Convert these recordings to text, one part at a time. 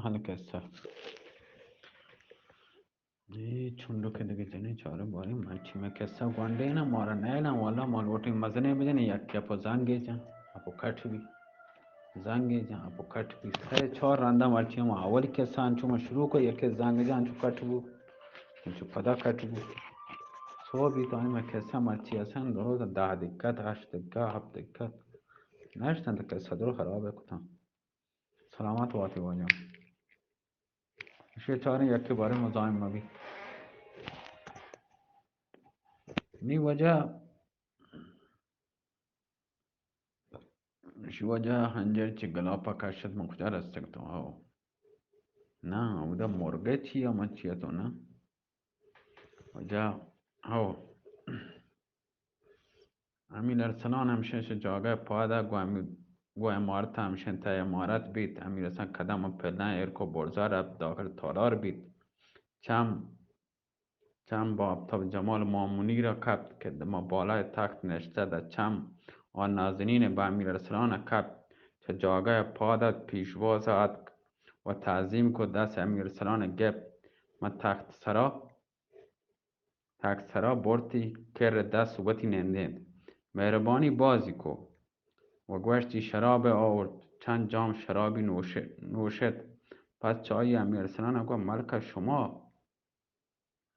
حال قصه ये छुंडो के देखे जने चारों बारी मच्छी में कैसा गुंडे ना मारा नहीं ना वाला मालवटी मजने बजने या क्या पो जांगे जा आपो कट भी जांगे जा आपो कट भी सारे छोर रंदा मच्छी में आवल के सांचो में शुरू को एक जांगे जा अंचो कट भी अंचो पदा कट भी सो भी तो मैं कैसा मच्छी असन दो तो दा दिक्कत आश दिक्कत हब दिक्कत नष्ट अंत कैसा दो खराब है कुछ सलामत वाते हो जाओ इसे चारों एक के बारे में जान में भी नहीं वजह शिवाजा hanjarci Galapagos من کجا رسیدم آو نه او دا مرغه چیه من چیه تو نه وجا آو امیر ارسلان همشنش جاگه پاده گو امارت همشن تا امارت بید امیر ارسلان کدام پلن ارکو برزار اب داخل تالار بید چم با ابتاب جمال مامونی را کبت که ما بالای تخت نشته ده چم آن نازنین با امیر ارسلان کبت چه جاگه پادت پیشواز آد و تعظیم کو دست امیر ارسلان گپ ما تخت سرا برتی کر دست وتی نندید مهربانی بازی کو و گوشتی شراب آورد چند جام شرابی نوشد پس چای امیر ارسلان گو ملک شما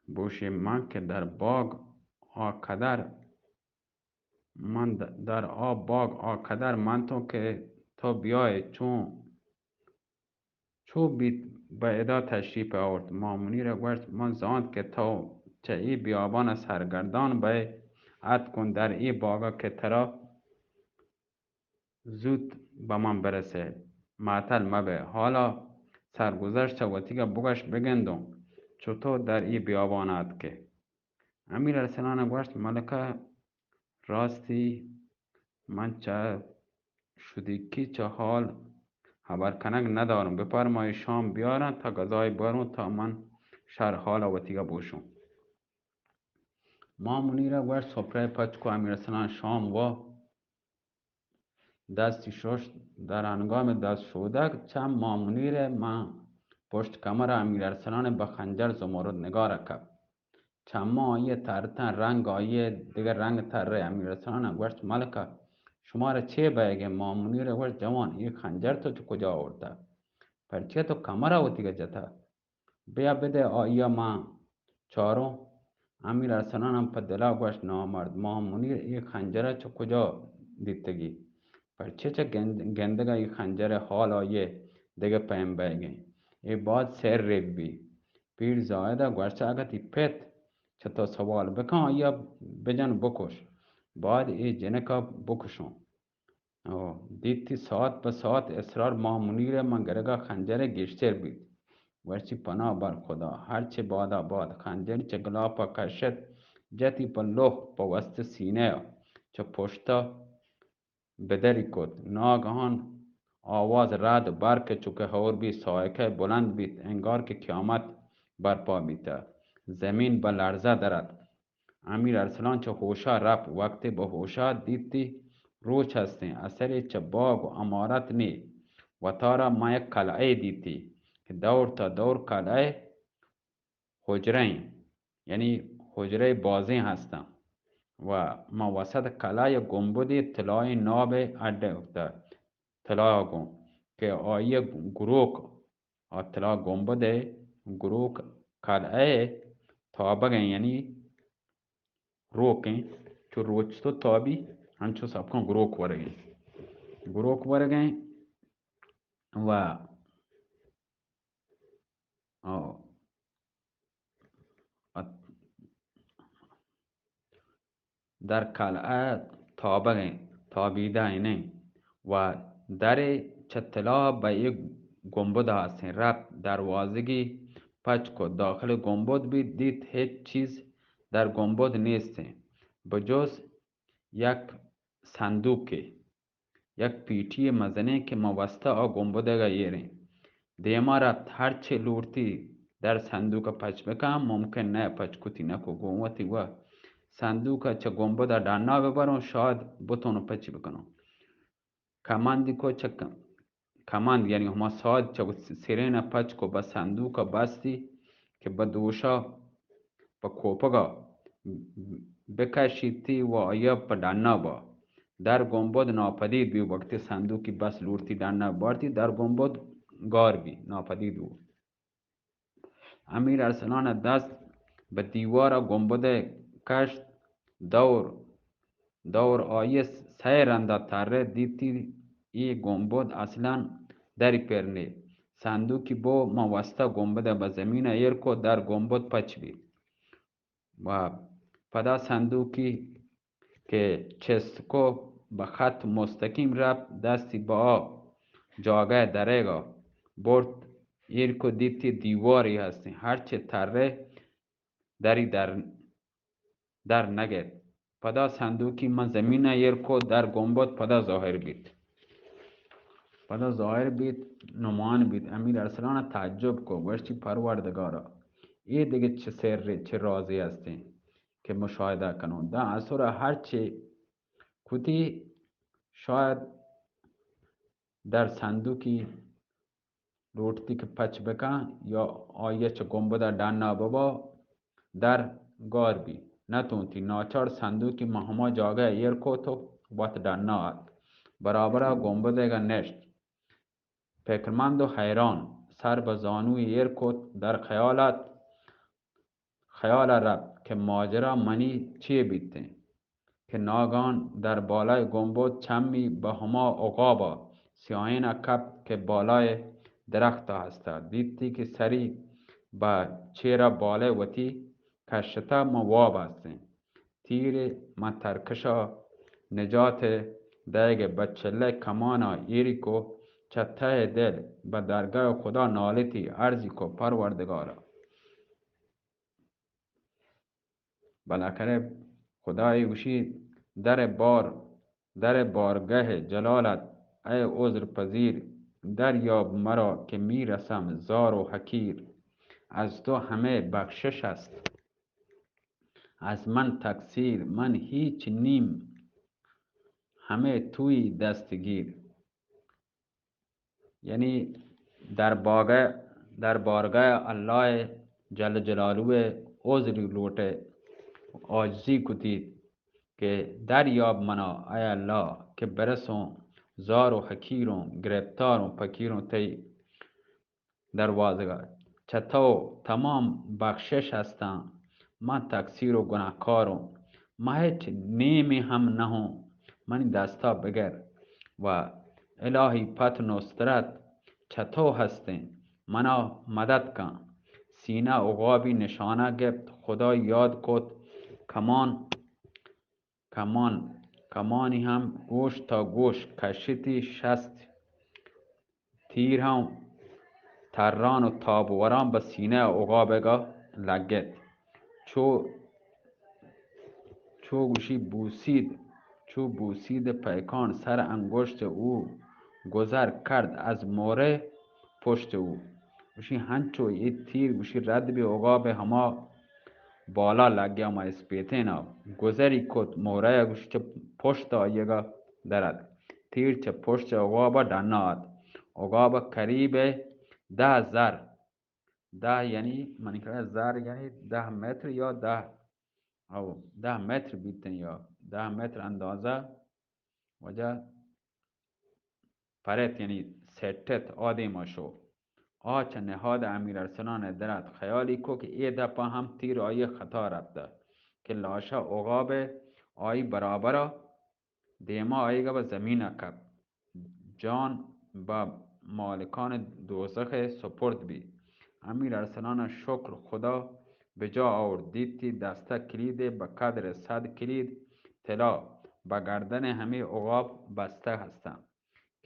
بوشی من که در باغ آقدر من در باغ آقدر من تو که تو بیای چو بیت به ادا تشریف آورد مامونی را گوشت من زاند که تو چه ای بیابان سرگردان به عد کن در ای باغا که ترا زود به من برسه معطل مبه حالا سرگذشت وتیگه بگش بگندم چطور در ای بیابان عد که امیر ارسلان گوشت ملکه راستی من چه شدی کی چه حال خبر کنک ندارم بفرمای شام بیارن تا غذای برون تا من شهر حال وتیگه بوشم مامونی را گوشت سفره پچ کو امیر ارسلان شام و دستی شش در هنگام دست شودک چند مامونی را من پشت کمر امیر ارسلان به خنجر زمرد نگار کرد چما آیه ترتن رنگ آیه دیگر رنگ تره امیر ارسلان گوشت ملکه شما را چه بیگه مامونی را گوشت جوان این خنجر تو کجا آورده پرچه تو کمر آوتیگه جتا بیا بده آیه من چارو امیر ارسلان هم په دلا گوشت نامرد مامونی این خنجر چه کجا دیتگی پرچه گندگه این خنجر حال آیه دیگه پیم بیگه ای بعد سر ربی پیر زایده گوشت اگه تی پت چه تا سوال بکن آیا بجن بکش بعد ای جنکا بکشون دیتی ساعت به ساعت اصرار مامونی را من گرگا خنجر گشتر بید ورچی پناه بر خدا هرچه بادا باد خنجر چه گلاپا کشد جتی پر لخ پا وسط سینه چه پشتا بدری کد ناگهان آواز رد برک چوکه هور بی سایکه بلند بید انگار که قیامت برپا بیته زمین به لرزه درد امیر ارسلان چه هوشا رفت وقتی به هوشا دیدی روچ هستی اثر چه باغ و امارت نی و تارا ما یک قلعه دیدی که دور تا دور قلعه حجره یعنی حجره بازی هستن و ما وسط قلعه گنبدی طلای ناب اده افتاد طلا که آیه گروک طلا گنبده گروک قلعه تابگه یعنی روکیں چو روچ تو تابی انچو سب کن گروک ورگیں و در قلعه تابیده اینه و در چطلا به یک گنبد هستین رفت دروازگی پچ کو داخل گنبد بید دید هیچ چیز در گنبد نیسته بجز یک صندوقی یک پیٹی مزنه که موسته آ گنبده گیره دیما رفت هرچه لورتی در صندوق پچ بکن ممکن نه پچ کتی نکو گومتی و صندوق چه گنبده دانا ببرون شاید بتونو پچی بکنو کمندی کو چه کمند یعنی هما ساعت چه سیرین پچ کو به صندوق بستی که به دوشا به کوپگا بکشیدی و آیا به دننا با در گنبد ناپدید بی وقتی صندوقی بس لورتی دننا بارتی در گنبد گار بی ناپدید بود. امیر ارسلان دست به دیوار گنبد کشت دور آیه سیرنده تره دیتی ای گنبد اصلا دری پرنی صندوقی با موسته گنبد به زمین ایرکو در گنبد پچ بی و پدا صندوقی که چسکو به خط مستقیم رفت دستی با جاگه درگا برد ایرکو دیتی دیواری هستی هرچه تره دری در نگرد پدا صندوقی من زمین ایرکو در گنبد پدا ظاهر بید نمان بید. امیر ارسلان تعجب کو گوشتی پروردگارا ای دیگه چه سر چه رازی هستی که مشاهده کنون ده اثر هرچی کتی شاید در صندوقی لوٹتی که پچ بکن یا آیه چه گنبد دانا بابا در گار بی نتونتی ناچار صندوقی مهما جاگه ایر کو تو وات دانا آد برابر گنبدگا نشت فکرمند و حیران سر به زانوی ایر کو در خیال رفت که ماجرا منی چی بیته که ناگان در بالای گنبد چمی به هما عقابا سیاهین کپ که بالای درخت هسته دیدی که سری با چیره بالای وتی کشتا مواب هسته تیر مترکشا نجات دیگه بچله کمانا ایری کو چته دل به درگاه خدا نالتی عرضی کو پروردگارا بالاخره خدای وشی در بارگاه جلالت ای عذر پذیر دریاب مرا که میرسم زار و حکیر از تو همه بخشش است از من تقصیر من هیچ نیم همه توی دستگیر یعنی در بارگاه الله جل جلاله عذری لوٹه عاجزی کتی که دریاب منا ای الله که برسوں زار و حکیروں گرفتاروں فقیروں تی دروازگاه چطور تمام بخشش هستم من تقصیر و گناهکارم من هیچ نیمی هم نهم من دستا بگر و الهی پت نصرت چطور هستین منا مدد کن سینه عقابی نشانه گفت خدا یاد کد کمانی هم گوش تا گوش کشیدی شست تیر هم تران و تابوران به سینه عقابگا لگد چو بوسید پیکان سر انگشت او گذر کرد از موره پشت او گوشی هنچو یه تیر گوشی رد بی عقاب هما بالا لگیا ما اسپیتینا گذری کد موره گوشی چه پشت آیگا درد تیر چه پشت عقاب دناد عقاب قریب 10 زر 10 یعنی من که زر یعنی 10 متر یا 10 متر بیتن یا 10 متر اندازه وجه پرت یعنی ستت آدم شو آچه نهاد امیر ارسلان درد خیالی کو که ای دپا هم تیر آیه خطا رفته که لاشه عقاب آیی برابر دیما آیگا به زمین کب جان با مالکان دوزخ سپرد بی امیر ارسلان شکر خدا به جا آورد دیدی دسته کلید به قدر 100 کلید طلا به گردن همه عقاب بسته هستند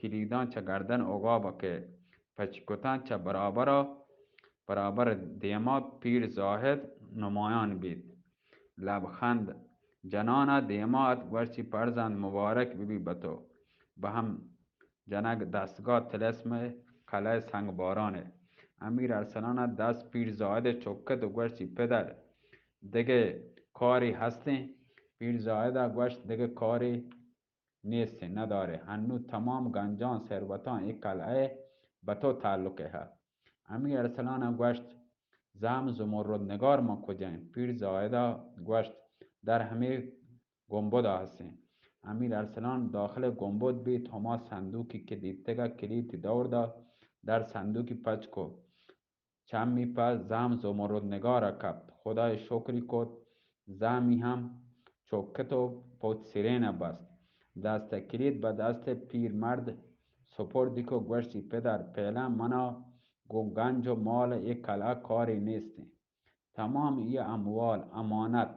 کلیدان چه گردن عقاب که پچکتان چه برابر دیما پیر زاهد نمایان بید لبخند جنان دیمات ورچی پرزند مبارک بی بتو به هم جنگ دستگاه تلسم قلعه سنگ بارانه امیر ارسلان دست پیر زاهد چکت و گوشتی پدر دیگه کاری هستی پیر زاهد گوشت دیگه کاری نیست نداره هنو تمام گنجان ثروتان یک قلعه به تو تعلق ها. امیر ارسلان گوشت زم زمرد نگار ما کجاییم؟ پیر زاهده گوشت در همه گنبد هستیم. امیر ارسلان داخل گنبد بید، هما صندوقی که دیدتگه کلید دور دا در صندوقی پچ کو. چمی پس زم زمرد نگار کپت، خدای شکری کد. زمی هم چوکت و پوت سیرین بست. دست کلید به دست پیرمرد سپردی که گوشتی پدر فعلا منا گنج و مال یک کلاه کاری نیستی. تمام ای اموال امانت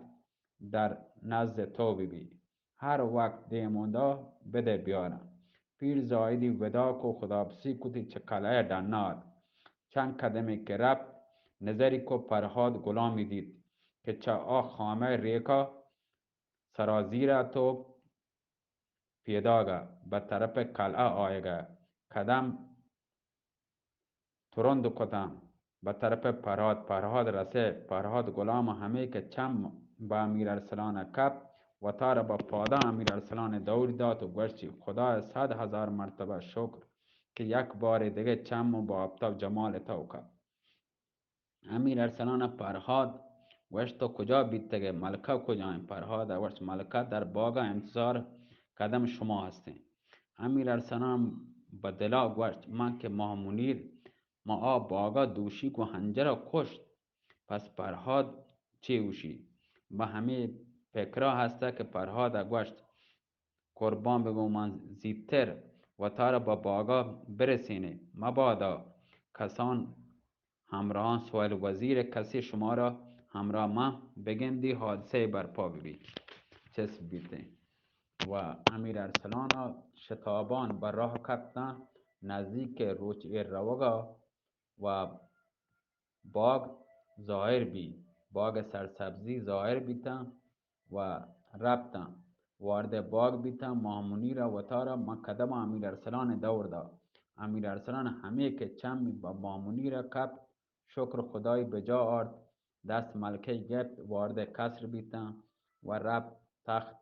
در نزد تو ببی. هر وقت دیمونده بده بیارم. پیر زایدی ودا کو خدابسی کتی چه کلاه دناد. چند قدمی که رفت نظری کو فرهاد غلامی دید که چه آ خامه ریکا سرازیر تو پیداگه به طرف قلعه آیگه. قدم ترند کتم به طرف فرهاد رسه. فرهاد غلام همه که چم به امیر ارسلان کپ و تار به پادا امیر ارسلان دور داد و گوشتی خدا 100,000 مرتبه شکر که یک بار دیگه چم و با آفتاب جمال تو کپ. امیر ارسلان فرهاد گوشت تو کجا بیتگه؟ ملکه کجاییم؟ فرهاد گوشت ملکه در باغ انتظار قدم شما هستیم. امیر ارسلان به دلا گوشت من که ماه منیر ما باغا دوشی و هنجر کشت، پس فرهاد چی اوشی؟ به همه فکرها هسته که فرهاد گوشت قربان بگو من زیبتر و تارا با باغا برسینه مبادا کسان همراهان سوال وزیر کسی شما را همراه ما بگندی حادثه برپا ببی. چسب بیته و امیر ارسلان شتابان بر راه کتن نزدیک روچ روگا و باغ ظاهر بی. باغ سرسبزی ظاهر بیتن و رفتن وارد باغ بیتن. مامونی را و تارا مقدم امیر ارسلان دور دا. امیر ارسلان همه که چمی با مامونی را کپ شکر خدای بجا آرد. دست ملکه گرفت وارد قصر بیتن و رفت تخت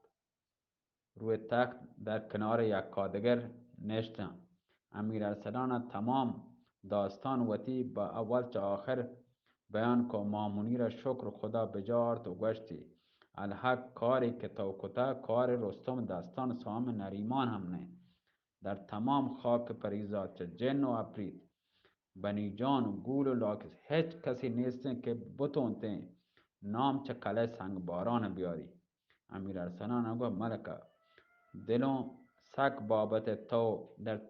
روی تخت در کنار یک کادگر نشتن. امیر ارسلان تمام داستان وتی با اول چه آخر بیان کو. مامونی را شکر خدا بجا آرد و گوشتی الحق کاری که تو کتا کار رستم دستان سام نریمان هم نه. در تمام خاک پریزاد چه جن و عفریت بنی جان و گول و لاکس هیچ کسی نیستن که بتونته نام چه کله سنگ باران بیاری. امیر ارسلان گفت ملکه دلم سگ بابت تو در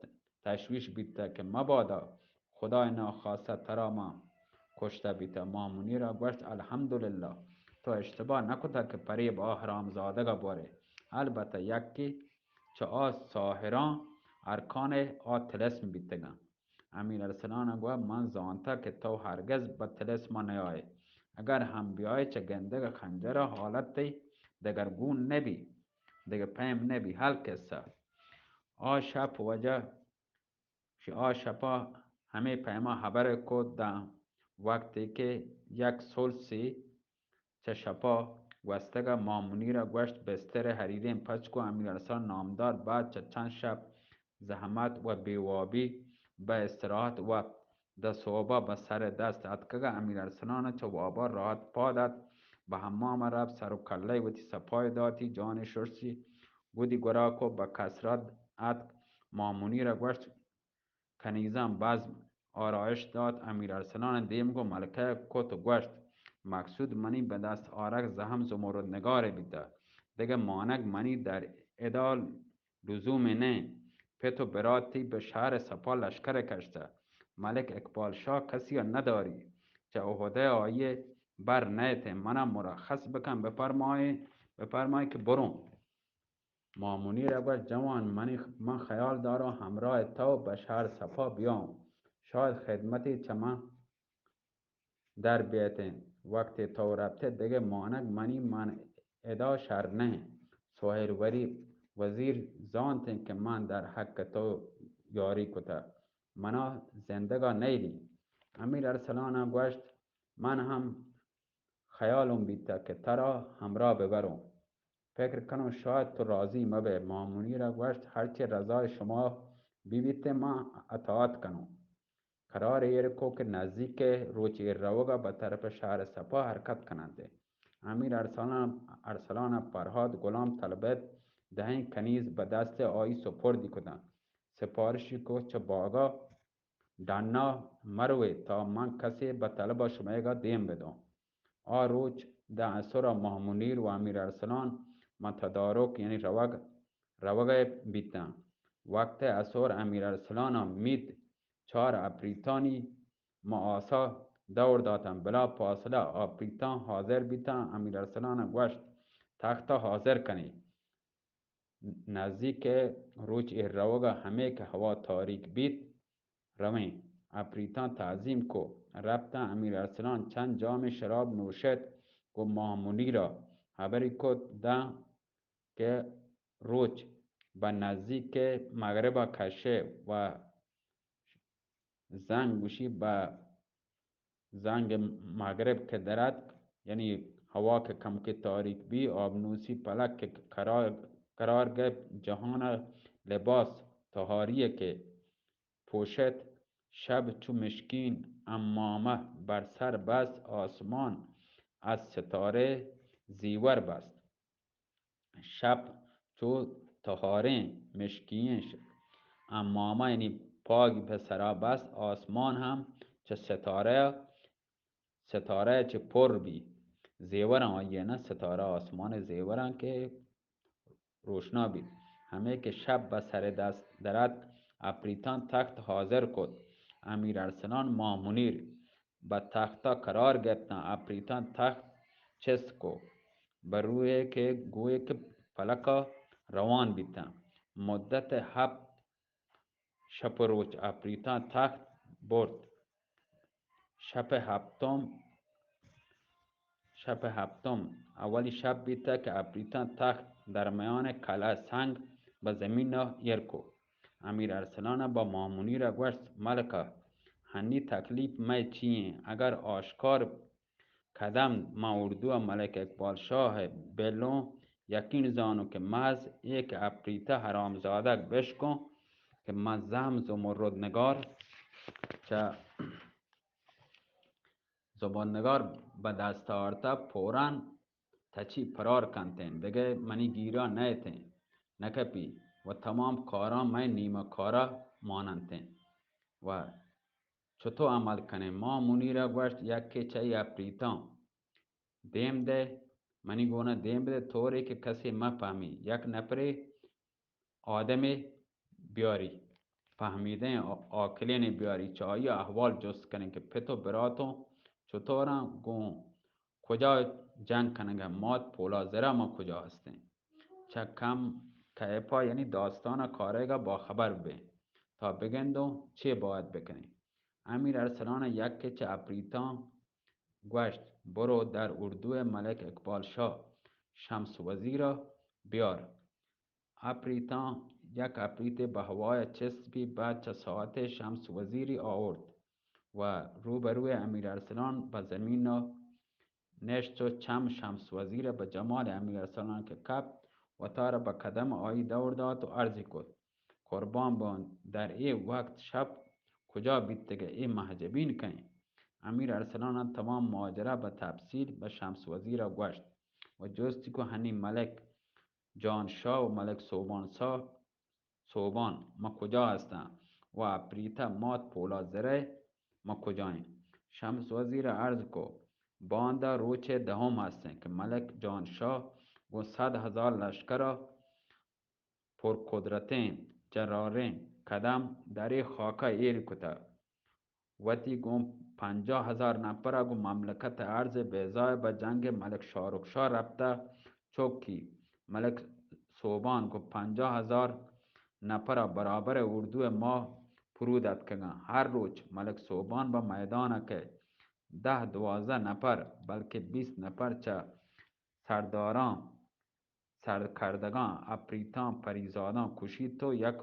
تشویش بیته که مبادا خدای ناخواسته ترا ما کشته بیته. مامونی را گوشت الحمدلله تو اشتباه نکته که پریب حرام زادگا باره. البته یکی چه ساهران ارکان طلسم بیتگن. امیر ارسلان گوشت من زانتا که تو هرگز به طلسم نیای. اگر هم بیای چه گندگ خنجر حالت دگرگون نبی دیگه پیم نبی. حل کسا شب وجه شپا همه پیما خبر کد دا وقتی که یک سلسی چه شپا گوستگا مامونی را گوشت بستر حریرین پچ کو. امیر ارسلان نامدار بعد چه چند شب زحمت و بیوابی به استراحت و د صوبه به سر دست اتکگا. امیر ارسلان چه وابا راحت پادد به حمام رفت سر و کله وتی سپای داتی جان شرسی بودی گرا کو به کسرت اتک. مامونی را گوشت کنیزم بزم آرایش داد. امیر ارسلان دیم گو ملکه کت گوشت مقصود منی به دست آرک زهم زمرد نگار بیده دیگه مانک منی در ادال لزوم نه. پتو براتی به شهر سپا لشکر کشته ملک اقبال شاه کسی نداری چه عهده آیه بر نیته منم مرخص بکن بفرمای که برون. مامونی را گفت جوان من خیال دارم همراه تو به شهر صفا بیام. شاید خدمتی چما در بیتن وقتی تو رفته دیگه مانک من ادا شر نه. سوهروری وزیر زانتن که من در حق تو یاری کتا منا زندگا نیلی. امیر ارسلان گوشت من هم خیالم بیتا که ترا همراه ببرم. فکر کنم شاید تو راضی مبه. مامونی را گوشت هرچه رضای شما بیبیت ما اطاعت کنم. قرار ایرکو که نزدیک روچ ایروگا به طرف شهر سپاه حرکت کنند. امیر ارسلان فرهاد غلام طلبت دهین کنیز به دست آیی سپردی کدند. سپارشی کو چه باگا دانا مروه تا من کسی به طلب شمیگا دیم بدم. روچ ده اسرا محمونیر و امیر ارسلان متدارک یعنی روگ بیتن. وقت اسور امیر ارسلان مید 4 اپریتانی معاسا دور دادن. بلا فاصله اپریتان حاضر بیتن. امیر ارسلان گوشت تخت حاضر کنی. نزدیک روچ روگا همه که هوا تاریک بیت رویں. اپریتان تعظیم کو رفتن. امیر ارسلان چند جام شراب نوشد کو محمونی را خبری کد ده که روچ به نزدیک مغرب کشه و زنگ گوشی به زنگ مغرب که درد یعنی هوا که کم که تاریک بی آبنوسی پلک که قرار گرفت جهان لباس تهاریه که پوشد. شب چو مشکین امامه بر سر بست. آسمان از ستاره زیور بست. شب چو تهاره مشکین امامه یعنی پاگ به سرا بست. آسمان هم چه ستاره چه پر بی زیورن آیه نه ستاره آسمان زیورن که روشنا بید. همه که شب به سر دست درد اپریتان تخت حاضر کد. امیر ارسلان مامونیر به تختا قرار گرفتن. اپریتان تخت چست کو بر روی که گوی که فلکا روان بیتن. مدت 7 شب روز اپریتان تخت برد. شب هفتم اولی شب بیتا که اپریتان تخت در میان کله سنگ به زمین یرکو. امیر ارسلان با مامونی را گوشت ملکه هنی تکلیف می چیه اگر آشکار کدم ما اردو ملک اقبال شاه بلو یقین زانو که محض یک اپریتا حرامزادک بشکن که مزم زمرد نگار چه زباننگار به دست آورده فوراً تچی فرار کنتین بگه منی گیرا نیتین نکپی و تمام کارا من نیمه کارا ماننتین و چطور عمل کنیم. ما منی را گوشت یک چه اپریتان دیم ده منی گونه دیم بده طوری که کسی مفهمی. یک نفری آدمی بیاری فهمیده آکلین بیاری چایی احوال جست کنه که پتو براتو چطورم گون کجا جنگ کنگه مات پولا زره ما کجا هستیم چه کم که اپا یعنی داستان کارگا با خبر به تا بگندو چه باید بکنی. امیر ارسلان یک چه اپریتان گوشت برو در اردو ملک اقبال شاه شمس وزیر بیار. اپریتان یک اپریت به هوای چسبی بعد چه ساعت شمس وزیری آورد و روبروی امیر ارسلان به زمین نشت و چم شمس وزیر به جمال امیر ارسلان که کپ و تار به قدم آیی دور داد و عرضی کد قربان بان در ای وقت شب کجا بیتگه ای محجبین کنی. امیر ارسلان تمام ماجرا به تفصیل به شمس وزیر گوشت و جستی که هنی ملک جانشاه و ملک صوبان ما کجا هستن و اپریتا مات پولا زره ما کجاییم. شمس وزیر عرض کو بانده روچ دهم هستن که ملک جانشاه و 100,000 لشکر پر قدرتین جرارین قدم در خاکه ایر کتا وتی گم 50,000 نفر گو مملکت عرض بیزای به جنگ ملک شارکشا رفته چوکی. ملک صوبان گو 50,000 نفر برابر اردو ما پرودت کنن. هر روز ملک صوبان به میدان که 10-12 نفر بلکه 20 نفر چه سرداران سرکردگان اپریتان پریزادان کشید تو یک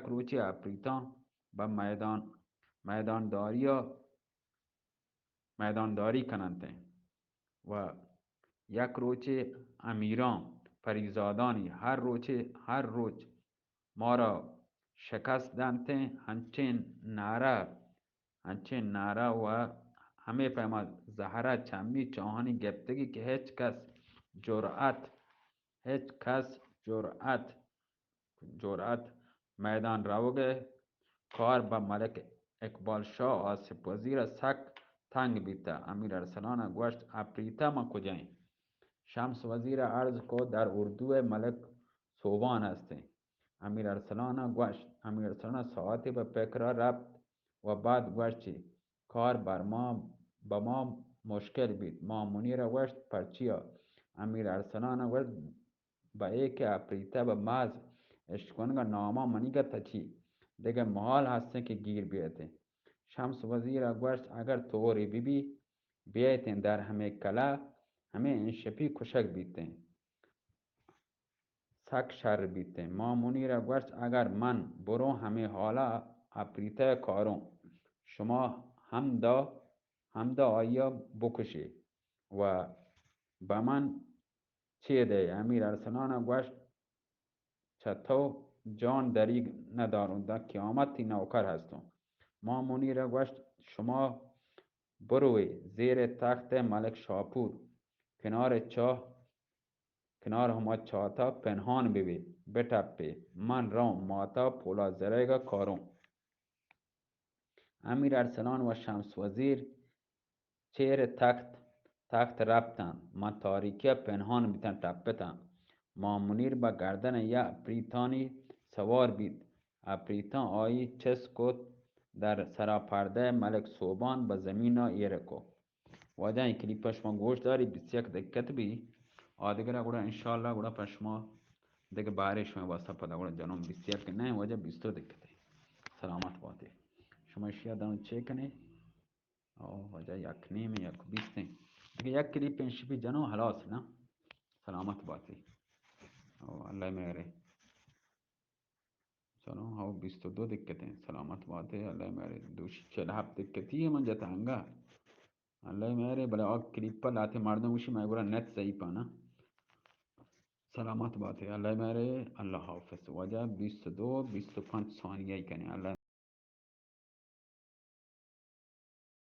روچی اپریتان به میدانداری کنند و یک روچی امیران پریزادانی هر روز ما را شکستند همچین نعره و همه پیما زهره چمی چاهانی گپتگی که هیچ کس جرأت میدان روگ کار به ملک اقبال شاه آصف وزیر سک تنگ بیته. امیر ارسلان گوشت اپریتا ما کجاییم؟ شمس وزیر عرض کو در اردو ملک صوبان هستیم. امیر ارسلان ساعتی به فکر رفت و بعد گوشت کار به ما مشکل بید. ما منیر گوشت پرچیا؟ امیر ارسلان گوشت به ای که اپریتا به محض اشکنگا ناما منیگه تا چی دیگه محال هسته که گیر بیایته. شمس وزیر گوشت اگر طوری بیایتین در همه کلا همه این شپی کشک بیتین سک شر بیتین. ما منیر گوشت اگر من برو همه حالا اپریتا کارون شما همدا آیا بکشی و به من چه ده؟ امیر ارسلان گوشت چطور جان دریگ ندارم در قیامتی نوکر هستم. ما منیر گوشت شما بروی زیر تخت ملک شاپور کنار همه چاتا پنهان بتپی من روم ماتا پولا زرگا کارم. امیر ارسلان و شمس وزیر چیر تخت رفتند. من تاریکی پنهان بیتن تپتم. ما منیر به گردن یا اپریتانی سوار بید. اپریتان آیی چسکت در سراپرده ملک صوبان به زمین ایره کو. واجه این کلیپ شما گوش داری 21 دقیقت بی آدگر گوڑا انشاءالله گوڑا پشما دیگه بارش میں واسطه پدا گوڑا جنوم 21 نه واجه 22 دقیقت سلامت باتی شما اشیا دانو چه کنی واجه یک نیم یک 20 دیگه یک کلیپ انشپی جنو حلاس نه سلامت باتی الله میره چلو ها 22 دقیقت سلامت باتی الله میره 47 دقیقتی من جتا هنگا الله میره بله آگ کلیپا لاتی مردم وشی مگورا نت ضعیفه نه سلامت باتی الله میره الله حافظ وجه 22 25 ثانیه کنی الله